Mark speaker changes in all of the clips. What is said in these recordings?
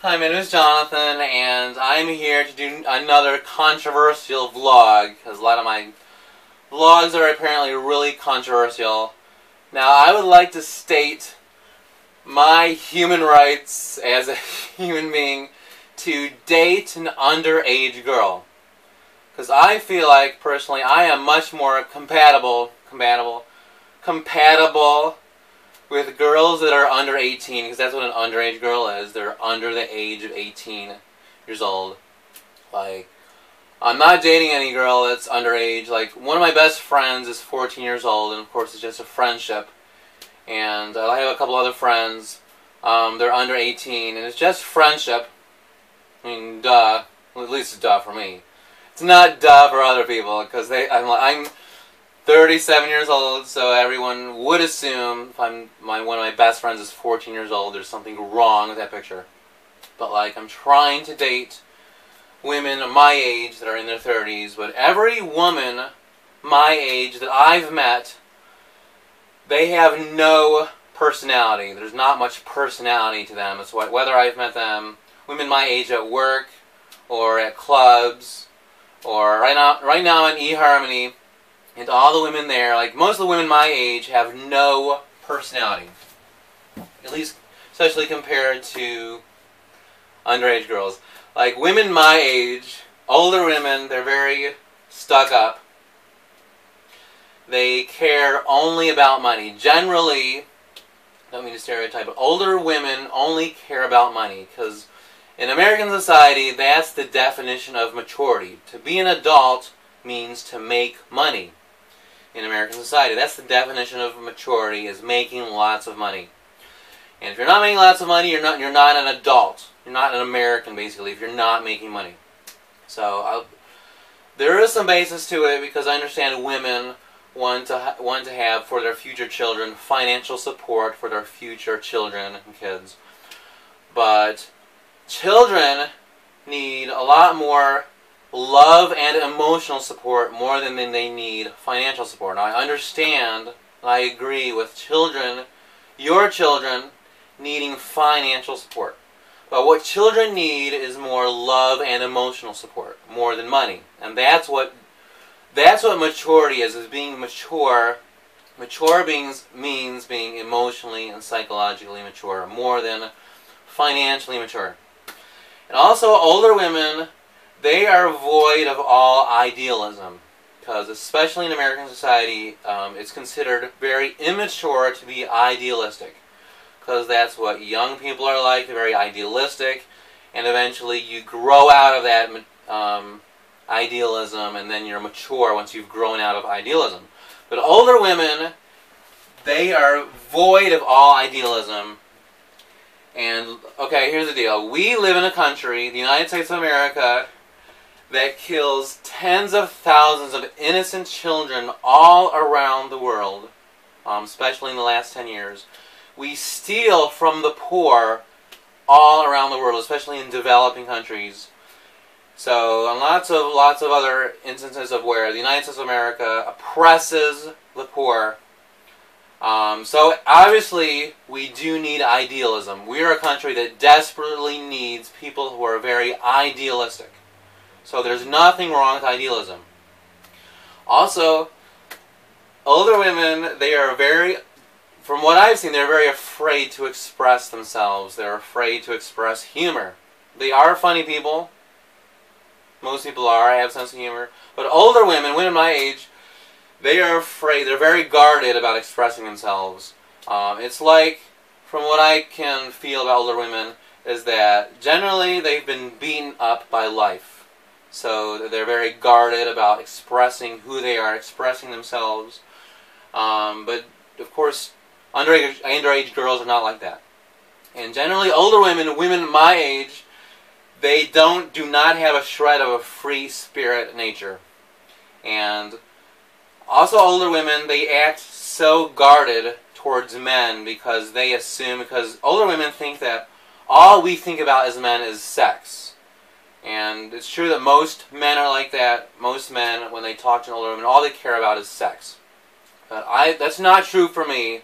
Speaker 1: Hi, my name is Jonathan, and I'm here to do another controversial vlog, because a lot of my vlogs are apparently really controversial. Now, I would like to state my human rights as a human being to date an underage girl. Because I feel like, personally, I am much more compatible with girls that are under 18, because that's what an underage girl is. They're under the age of 18 years old. Like, I'm not dating any girl that's underage. Like, one of my best friends is 14 years old, and of course it's just a friendship. And I have a couple other friends. They're under 18, and it's just friendship. I mean, duh. Well, at least it's duh for me. It's not duh for other people, because I'm 37 years old, so everyone would assume if one of my best friends is 14 years old, there's something wrong with that picture. But like, I'm trying to date women my age that are in their 30s, but every woman my age that I've met, they have no personality. There's not much personality to them. It's whether I've met them, women my age at work, or at clubs, or right now I'm in eHarmony. And all the women there, like most of the women my age, have no personality. At least, especially compared to underage girls. Like women my age, older women, they're very stuck up. They care only about money. Generally, don't mean to stereotype, but older women only care about money. Because in American society, that's the definition of maturity. To be an adult means to make money. In American society, that's the definition of maturity, is making lots of money. And if you're not making lots of money, you're not an adult. You're not an American, basically, if you're not making money. So there is some basis to it, because I understand women want to have for their future children financial support for their future children and kids. But children need a lot more love and emotional support more than they need financial support. Now, I understand, and I agree with children, your children, needing financial support. But what children need is more love and emotional support, more than money. And that's what maturity is being mature. Mature means being emotionally and psychologically mature, more than financially mature. And also, older women, they are void of all idealism, because especially in American society, it's considered very immature to be idealistic, because that's what young people are like. They're very idealistic, and eventually you grow out of that idealism, and then you're mature once you've grown out of idealism. But older women, they are void of all idealism. And, okay, here's the deal. We live in a country, the United States of America, that kills tens of thousands of innocent children all around the world, especially in the last 10 years. We steal from the poor all around the world, especially in developing countries. So, and lots of other instances of where the United States of America oppresses the poor. So, obviously, we do need idealism. We are a country that desperately needs people who are very idealistic. So there's nothing wrong with idealism. Also, older women, they are from what I've seen, they're very afraid to express themselves. They're afraid to express humor. They are funny people. Most people are. I have a sense of humor. But older women my age, they are afraid. They're very guarded about expressing themselves. It's like, from what I can feel about older women, is that generally they've been beaten up by life. So they're very guarded about expressing who they are, expressing themselves. But, of course, underage girls are not like that. And generally, older women my age, they do not have a shred of a free spirit nature. And also older women, they act so guarded towards men because older women think that all we think about as men is sex. And it's true that most men are like that. Most men, when they talk to an older woman, all they care about is sex. But that's not true for me.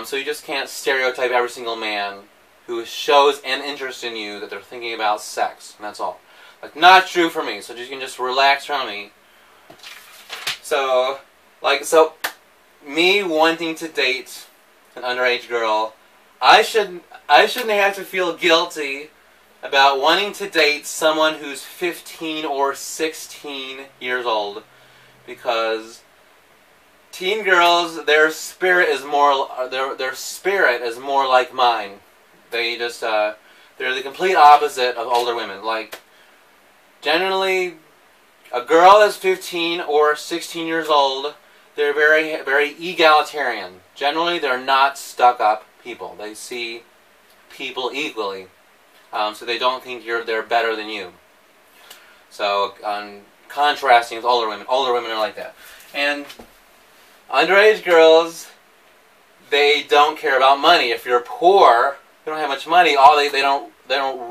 Speaker 1: So you just can't stereotype every single man who shows an interest in you that they're thinking about sex, and that's all. Like, not true for me, so you can just relax around me. So, me wanting to date an underage girl, I shouldn't have to feel guilty about wanting to date someone who's 15 or 16 years old, because teen girls, their spirit is more like mine. They just they're the complete opposite of older women. Like, generally, a girl that's 15 or 16 years old, they're very, very egalitarian. Generally, they're not stuck-up people. They see people equally, so they don't think they're better than you. So, contrasting with older women are like that. And underage girls, they don't care about money. If you're poor, you don't have much money. They don't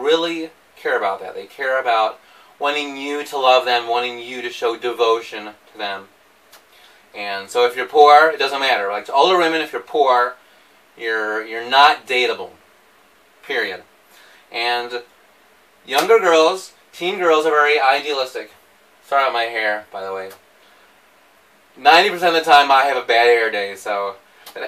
Speaker 1: really care about that. They care about wanting you to love them, wanting you to show devotion to them. And so if you're poor, it doesn't matter. Like, to older women, if you're poor, you're not dateable. Period. And younger girls, teen girls, are very idealistic. Sorry about my hair, by the way. 90% of the time I have a bad hair day, so...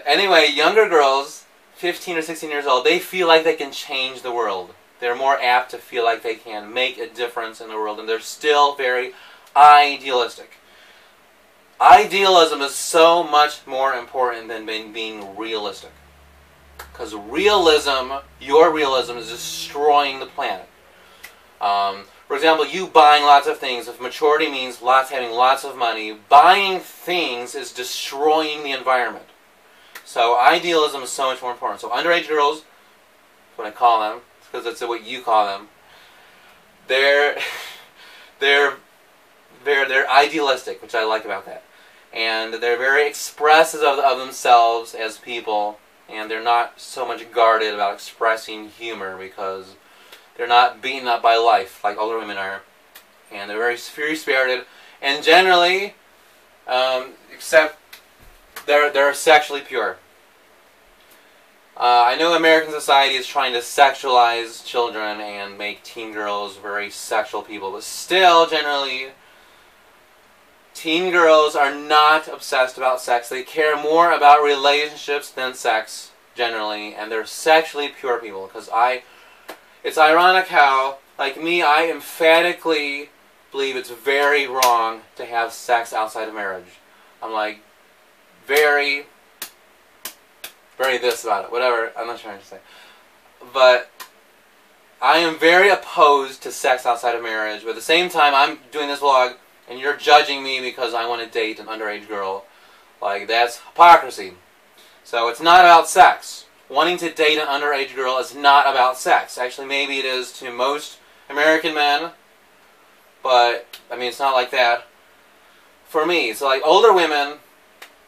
Speaker 1: Anyway, younger girls, 15 or 16 years old, they feel like they can change the world. They're more apt to feel like they can make a difference in the world, and they're still very idealistic. Idealism is so much more important than being realistic. Because realism, your realism, is destroying the planet. For example, you buying lots of things. If maturity means having lots of money, buying things is destroying the environment. So idealism is so much more important. So underage girls, that's what I call them, because that's what you call them. They're idealistic, which I like about that. And they're very expressive of themselves as people, and they're not so much guarded about expressing humor because they're not beaten up by life like older women are. And they're very free-spirited, and generally, except they're sexually pure. I know American society is trying to sexualize children and make teen girls very sexual people, but still, generally, teen girls are not obsessed about sex. They care more about relationships than sex, generally, and they're sexually pure people. Because it's ironic how, like me, I emphatically believe it's very wrong to have sex outside of marriage. I'm like, very this about it, whatever, I'm not trying to say. But I am very opposed to sex outside of marriage, but at the same time, I'm doing this vlog, and you're judging me because I want to date an underage girl. Like, that's hypocrisy. So it's not about sex. Wanting to date an underage girl is not about sex. Actually, maybe it is to most American men, but, I mean, it's not like that for me. So, like, older women,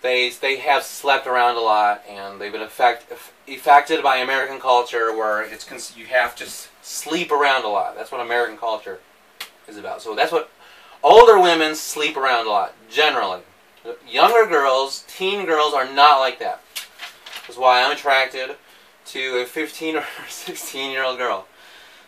Speaker 1: they have slept around a lot, and they've been affected by American culture where you have to sleep around a lot. That's what American culture is about. So that's what older women sleep around a lot, generally. Younger girls, teen girls, are not like that. That's why I'm attracted to a 15 or 16-year-old girl.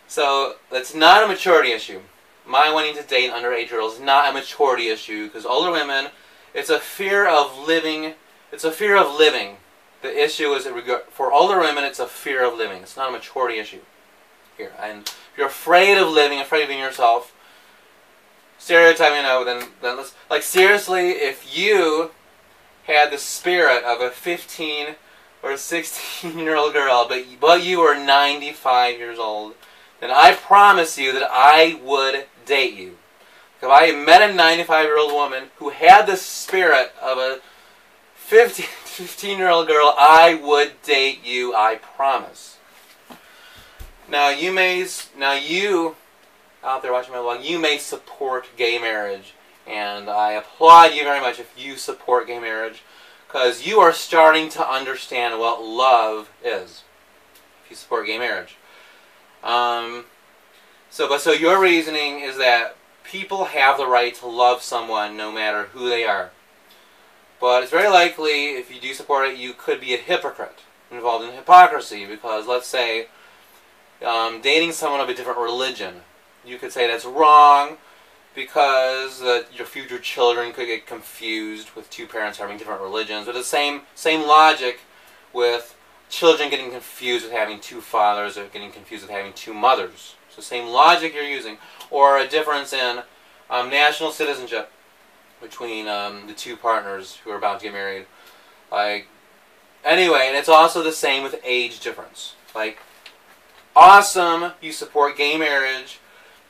Speaker 1: So that's not a maturity issue. My wanting to date underage girls is not a maturity issue, because older women, it's a fear of living. It's a fear of living. The issue is that for older women, it's a fear of living. It's not a maturity issue. Here, and if you're afraid of living, afraid of being yourself, stereotyping, you know, then let's, like, seriously, if you had the spirit of a 15 or 16-year-old girl, but you were 95 years old, then I promise you that I would date you. If I met a 95-year-old woman who had the spirit of a 15-year-old girl, I would date you, I promise. Now you out there watching my vlog, you may support gay marriage, and I applaud you very much if you support gay marriage, because you are starting to understand what love is if you support gay marriage. So your reasoning is that people have the right to love someone no matter who they are. But it's very likely, if you do support it, you could be a hypocrite, involved in hypocrisy, because let's say dating someone of a different religion. You could say that's wrong because your future children could get confused with two parents having different religions. But the same logic with children getting confused with having two fathers or getting confused with having two mothers. So same logic you're using. Or a difference in national citizenship between the two partners who are about to get married. Like, anyway, and it's also the same with age difference. Like, awesome, you support gay marriage,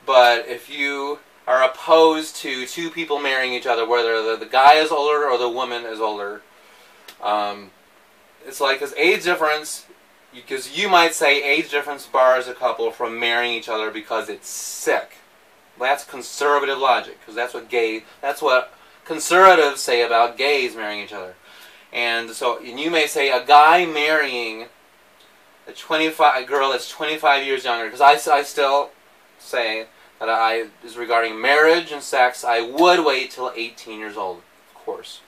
Speaker 1: but if you are opposed to two people marrying each other, whether the guy is older or the woman is older, it's like, because age difference, because you might say age difference bars a couple from marrying each other because it's sick. That's conservative logic, because that's what conservatives say about gays marrying each other. And so, and you may say a guy marrying a girl that's 25 years younger, because I still say that is regarding marriage and sex, I would wait till 18 years old, of course.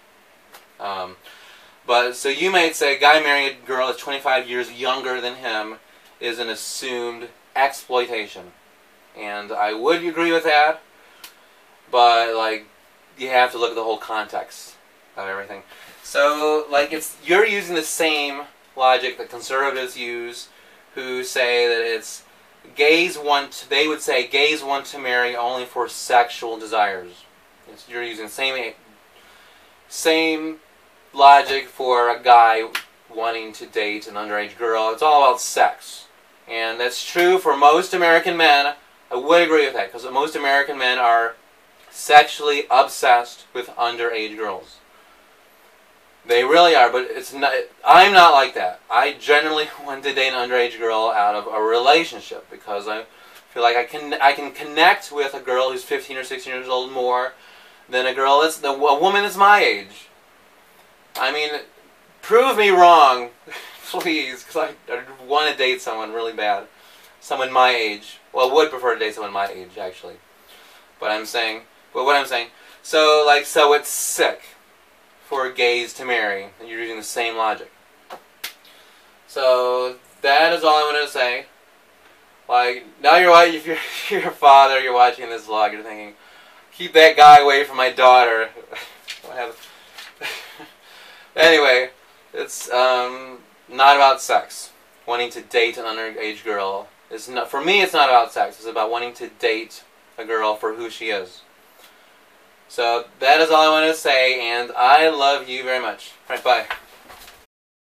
Speaker 1: But so you might say a guy marrying a girl that's 25 years younger than him is an assumed exploitation. And I would agree with that, but like, you have to look at the whole context of everything. So like, you're using the same logic that conservatives use, who say that it's they would say gays want to marry only for sexual desires. You're using the same logic for a guy wanting to date an underage girl. It's all about sex. And that's true for most American men. I would agree with that, because most American men are sexually obsessed with underage girls. They really are, but I'm not like that. I generally want to date an underage girl out of a relationship, because I feel like I can connect with a girl who's 15 or 16 years old more than a woman that's my age. I mean, prove me wrong, please, because I want to date someone really bad. Someone my age. Well, I would prefer to date someone my age, actually. But what I'm saying, so it's sick for gays to marry, and you're using the same logic. So that is all I wanted to say. Like, now if you're a father, you're watching this vlog, you're thinking, keep that guy away from my daughter. Anyway, it's not about sex. Wanting to date an underage girl is not, for me, it's not about sex. It's about wanting to date a girl for who she is. So that is all I wanted to say, and I love you very much. All right, bye.